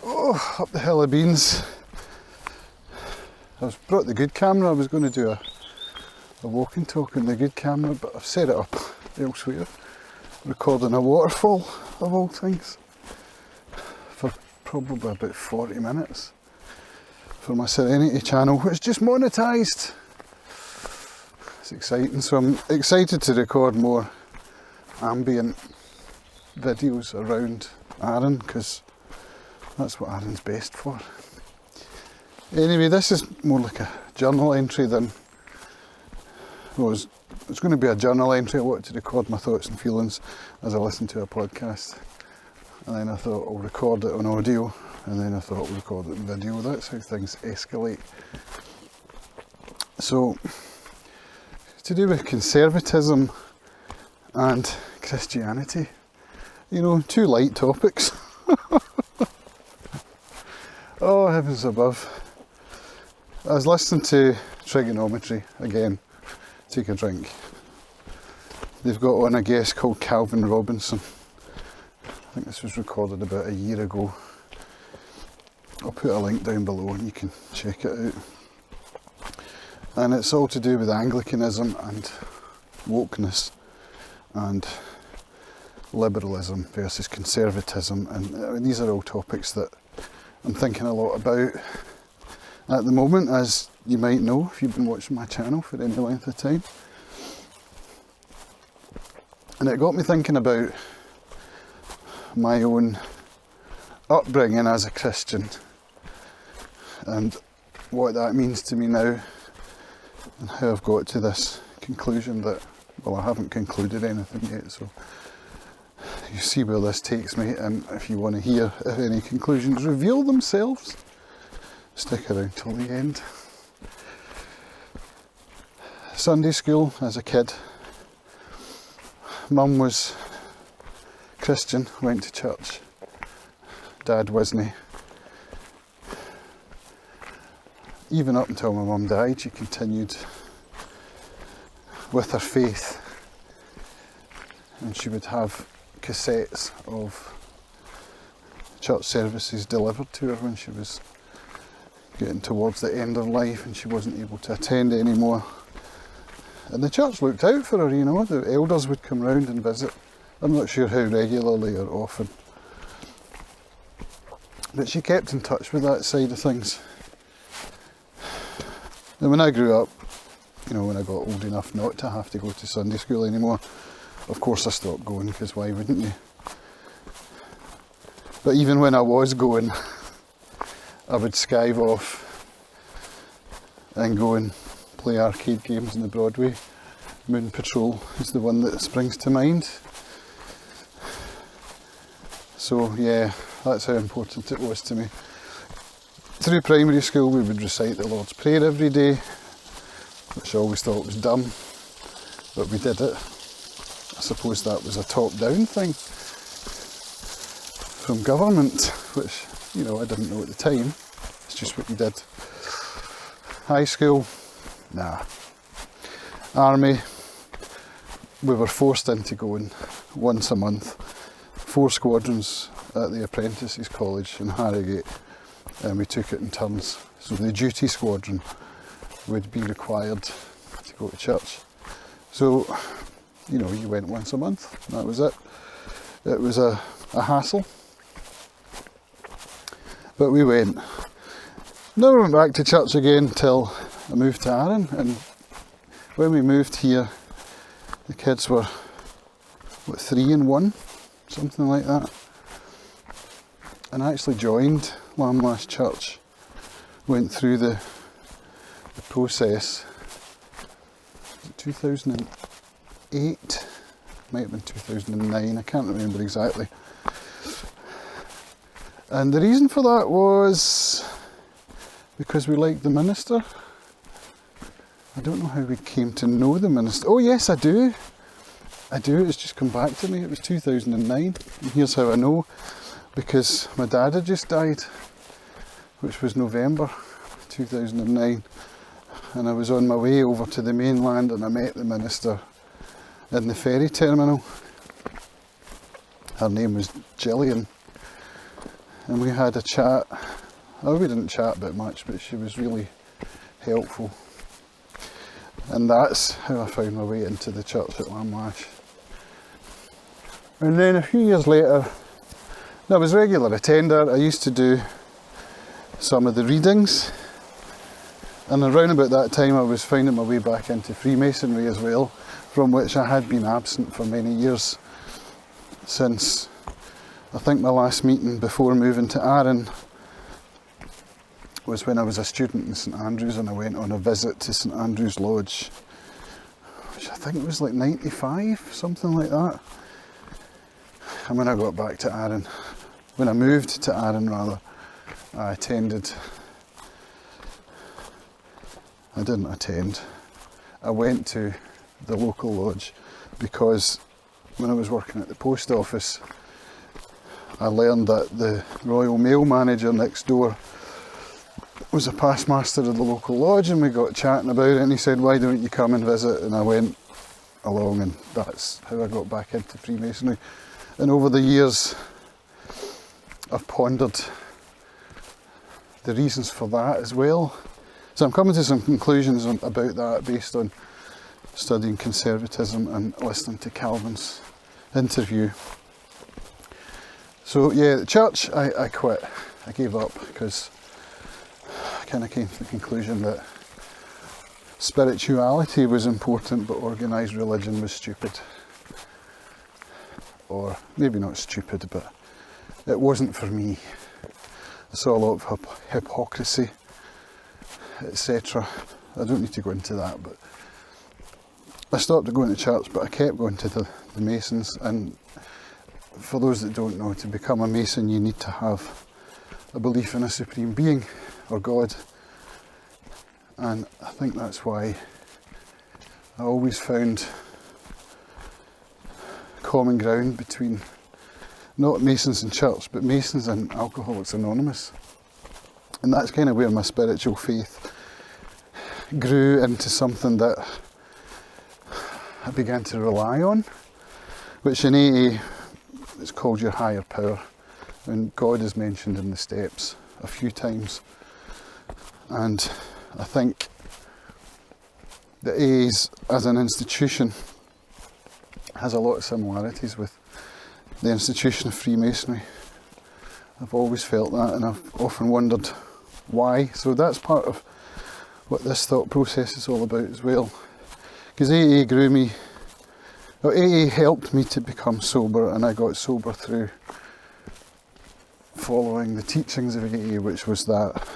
Oh, up the hill of beans. I've brought the good camera. I was going to do a walk and talk on the good camera, but I've set it up elsewhere, recording a waterfall of all things for probably about 40 minutes for my Serenity channel, which is just monetised. It's exciting, so I'm excited to record more ambient videos around Arran, because that's what Arran's best for. Anyway, this is more like a journal entry than, well, it's going to be a journal entry. I wanted to record my thoughts and feelings as I listen to a podcast, and then I thought I'll record it on audio, and then I thought I'll record it in video. That's how things escalate. So, to do with conservatism and Christianity, you know, two light topics. Oh, heavens above. I was listening to TRIGGERnometry again. Take a drink. They've got one, a guest called Calvin Robinson. I think this was recorded about a year ago. I'll put a link down below and you can check it out. And it's all to do with Anglicanism and wokeness and liberalism versus conservatism, and these are all topics that I'm thinking a lot about at the moment, as you might know if you've been watching my channel for any length of time. And it got me thinking about my own upbringing as a Christian and what that means to me now, and how I've got to this conclusion that, well, I haven't concluded anything yet, so you see where this takes me, and if you want to hear if any conclusions reveal themselves, stick around till the end. Sunday school as a kid. Mum was Christian, went to church. Dad wasn't. Even up until my mum died, she continued with her faith, and she would have cassettes of church services delivered to her when she was getting towards the end of life and she wasn't able to attend anymore. And the church looked out for her, you know, the elders would come round and visit. I'm not sure how regularly or often, but she kept in touch with that side of things. And when I grew up, you know, when I got old enough not to have to go to Sunday school anymore, of course I stopped going, because why wouldn't you? But even when I was going, I would skive off and go and play arcade games in the Broadway. Moon Patrol is the one that springs to mind. So yeah, that's how important it was to me. Through primary school we would recite the Lord's Prayer every day, which I always thought was dumb, but we did it. I suppose that was a top-down thing from government, which, you know, I didn't know at the time. It's just what you did. High school, nah. Army, we were forced into going once a month. 4 squadrons at the Apprentices College in Harrogate, and we took it in turns. So the duty squadron would be required to go to church. So, you know, you went once a month, that was it. It was a hassle, but we went. Never went back to church again till I moved to Arran, and when we moved here, the kids were, what, 3 and 1, something like that. And I actually joined Lamlash Church, went through the process. 2008, might have been 2009, I can't remember exactly. And the reason for that was because we liked the minister. I don't know how we came to know the minister. Oh yes, I do, it's just come back to me. It was 2009, and here's how I know. Because my dad had just died, which was November 2009, and I was on my way over to the mainland and I met the minister in the ferry terminal. Her name was Gillian, and we had a chat. Oh, we didn't chat about much, but she was really helpful. And that's how I found my way into the church at Lamlash. And then a few years later, I was a regular attender. I used to do some of the readings, and around about that time I was finding my way back into Freemasonry as well, from which I had been absent for many years, since I think my last meeting before moving to Arran was when I was a student in St Andrews, and I went on a visit to St Andrews Lodge, which I think was like 95, something like that. And when I got back to Arran, when I moved to Arran rather, I went to the local lodge, because when I was working at the post office, I learned that the Royal Mail manager next door was a past master of the local lodge, and we got chatting about it, and he said, why don't you come and visit? And I went along, and that's how I got back into Freemasonry. And over the years I've pondered the reasons for that as well. So I'm coming to some conclusions about that based on studying conservatism and listening to Calvin's interview. So yeah, the church, I quit. I gave up because I kind of came to the conclusion that spirituality was important, but organised religion was stupid. Or maybe not stupid, but it wasn't for me. I saw a lot of hypocrisy, etc. I don't need to go into that, but I stopped going to church, but I kept going to the Masons. And for those that don't know, to become a Mason you need to have a belief in a supreme being or God, and I think that's why I always found common ground between not Masons and church, but Masons and Alcoholics Anonymous. And that's kind of where my spiritual faith grew into something that I began to rely on, which in AA is called your higher power, and God is mentioned in the steps a few times. And I think the AAs as an institution has a lot of similarities with the institution of Freemasonry. I've always felt that, and I've often wondered why. So that's part of what this thought process is all about as well. Because AA grew me, or AA helped me to become sober, and I got sober through following the teachings of AA, which was that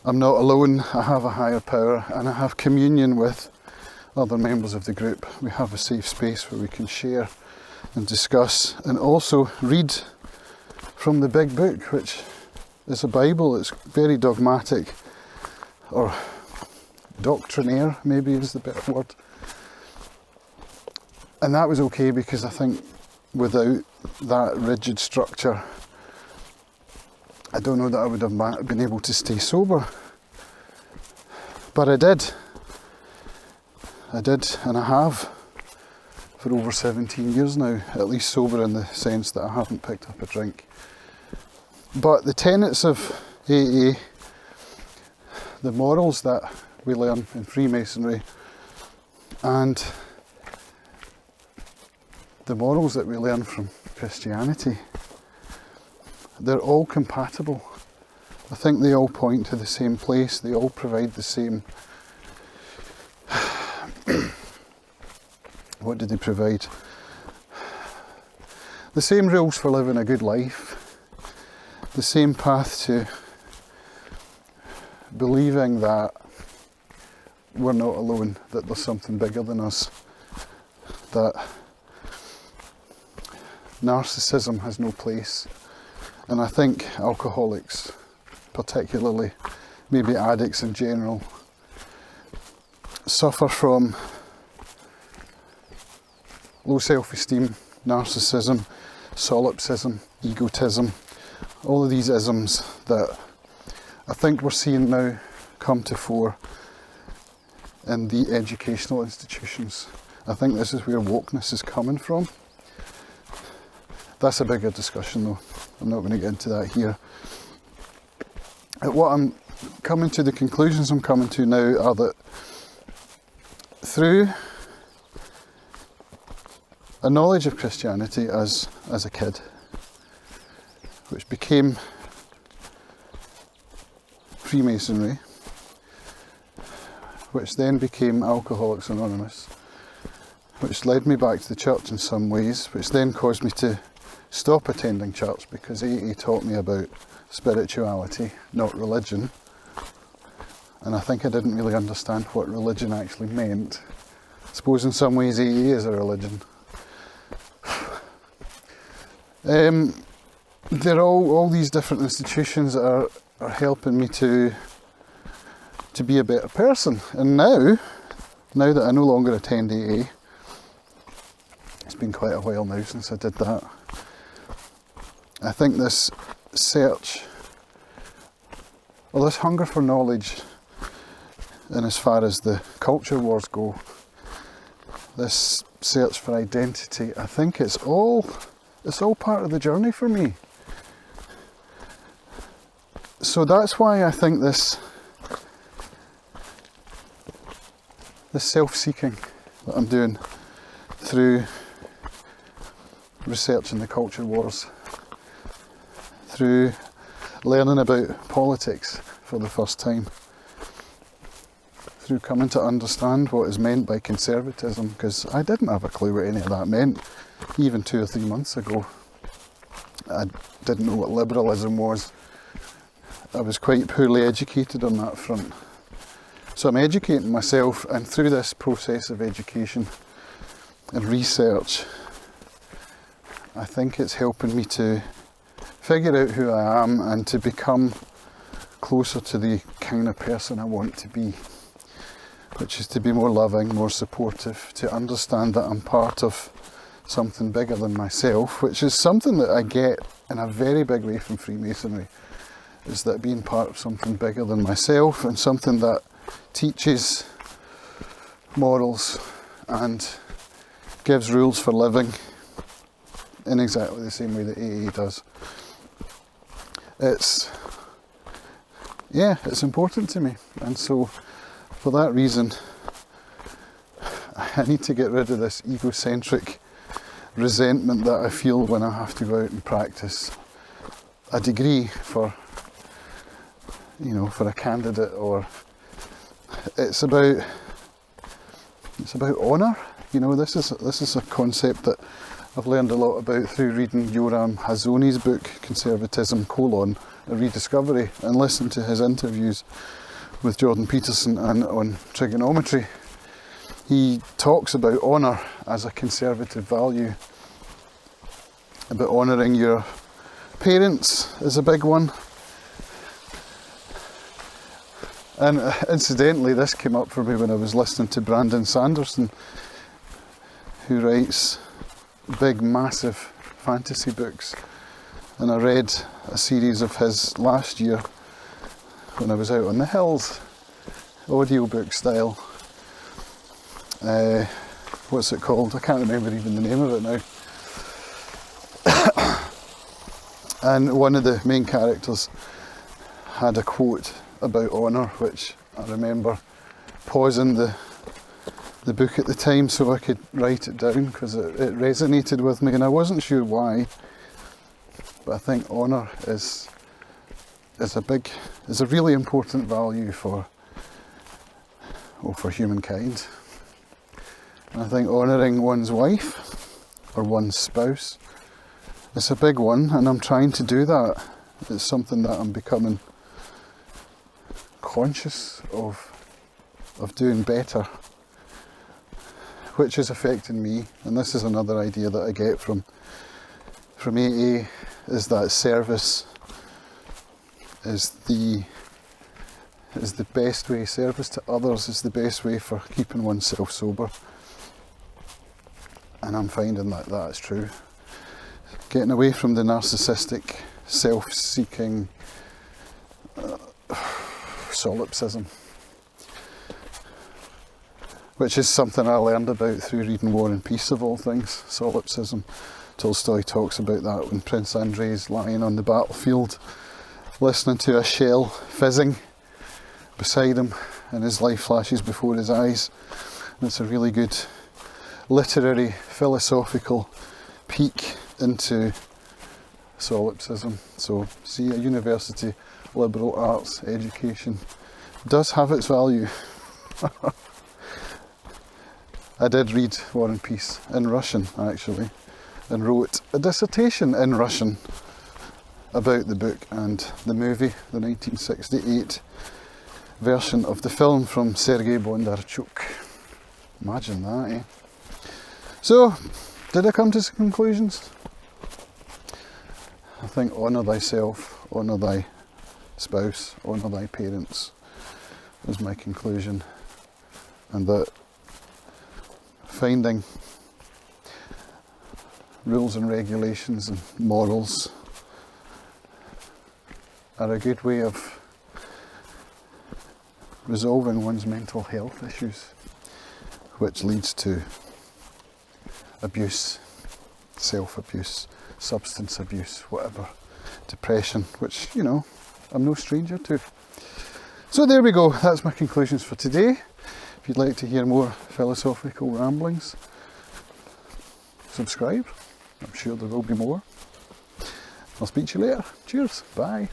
I'm not alone, I have a higher power, and I have communion with other members of the group. We have a safe space where we can share and discuss, and also read from the big book, which is a Bible. It's very dogmatic, or doctrinaire maybe is the better word. And that was okay, because I think without that rigid structure, I don't know that I would have been able to stay sober. But I did, and I have for over 17 years now, at least sober in the sense that I haven't picked up a drink. But the tenets of AA, the morals that we learn in Freemasonry, and the morals that we learn from Christianity, they're all compatible. I think they all point to the same place, they all provide the same. What do they provide? The same rules for living a good life, the same path to believing that we're not alone, that there's something bigger than us, that narcissism has no place. And I think alcoholics, particularly, maybe addicts in general, suffer from low self-esteem, narcissism, solipsism, egotism, all of these isms that I think we're seeing now come to fore in the educational institutions. I think this is where wokeness is coming from. That's a bigger discussion though. I'm not going to get into that here. What I'm coming to, the conclusions I'm coming to now are that through a knowledge of Christianity as a kid, which became Freemasonry, which then became Alcoholics Anonymous, which led me back to the church in some ways, which then caused me to stop attending church because AA taught me about spirituality, not religion. And I think I didn't really understand what religion actually meant. I suppose in some ways AA is a religion. There are all these different institutions that are helping me to be a better person. And now that I no longer attend AA, it's been quite a while now since I did that, I think this search, or this hunger for knowledge, and as far as the culture wars go, this search for identity, I think it's all part of the journey for me. So that's why I think this self-seeking that I'm doing through researching the culture wars, through learning about politics for the first time, through coming to understand what is meant by conservatism, because I didn't have a clue what any of that meant even 2 or 3 months ago. I didn't know what liberalism was. I was quite poorly educated on that front. So I'm educating myself, and through this process of education and research, I think it's helping me to figure out who I am and to become closer to the kind of person I want to be, which is to be more loving, more supportive, to understand that I'm part of something bigger than myself, which is something that I get in a very big way from Freemasonry, is that being part of something bigger than myself and something that teaches morals and gives rules for living in exactly the same way that AA does. It's important to me, and so for that reason I need to get rid of this egocentric resentment that I feel when I have to go out and practice a degree for a candidate, or it's about honour. This is a concept that I've learned a lot about through reading Yoram Hazony's book Conservatism: A Rediscovery, and listened to his interviews with Jordan Peterson and on TRIGGERnometry. He talks about honour as a conservative value, about honouring your parents is a big one. And incidentally, this came up for me when I was listening to Brandon Sanderson, who writes big, massive fantasy books. And I read a series of his last year when I was out on the hills, audiobook style. What's it called? I can't remember even the name of it now. And one of the main characters had a quote about honour, which I remember pausing the book at the time so I could write it down, because it resonated with me, and I wasn't sure why. But I think honour is a really important value for humankind. And I think honouring one's wife or one's spouse is a big one, and I'm trying to do that. It's something that I'm becoming conscious of doing better, which is affecting me. And this is another idea that I get from AA, is that service is the best way, service to others is the best way for keeping oneself sober. And I'm finding that that's true. Getting away from the narcissistic, self-seeking solipsism, which is something I learned about through reading War and Peace of all things, solipsism, Tolstoy talks about that when Prince Andrei's lying on the battlefield, listening to a shell fizzing beside him, and his life flashes before his eyes. And it's a really good literary, philosophical peek into solipsism. So, see, a university liberal arts education does have its value. I did read War and Peace in Russian, actually, and wrote a dissertation in Russian about the book and the movie, the 1968 version of the film from Sergei Bondarchuk. Imagine that, eh? So, did I come to some conclusions? I think honour thyself, honour thy spouse, honour thy parents was my conclusion, and that finding rules and regulations and morals are a good way of resolving one's mental health issues, which leads to abuse, self-abuse, substance abuse, whatever, depression, which, you know, I'm no stranger to. So there we go, that's my conclusions for today. If you'd like to hear more philosophical ramblings, subscribe. I'm sure there will be more. I'll speak to you later. Cheers. Bye.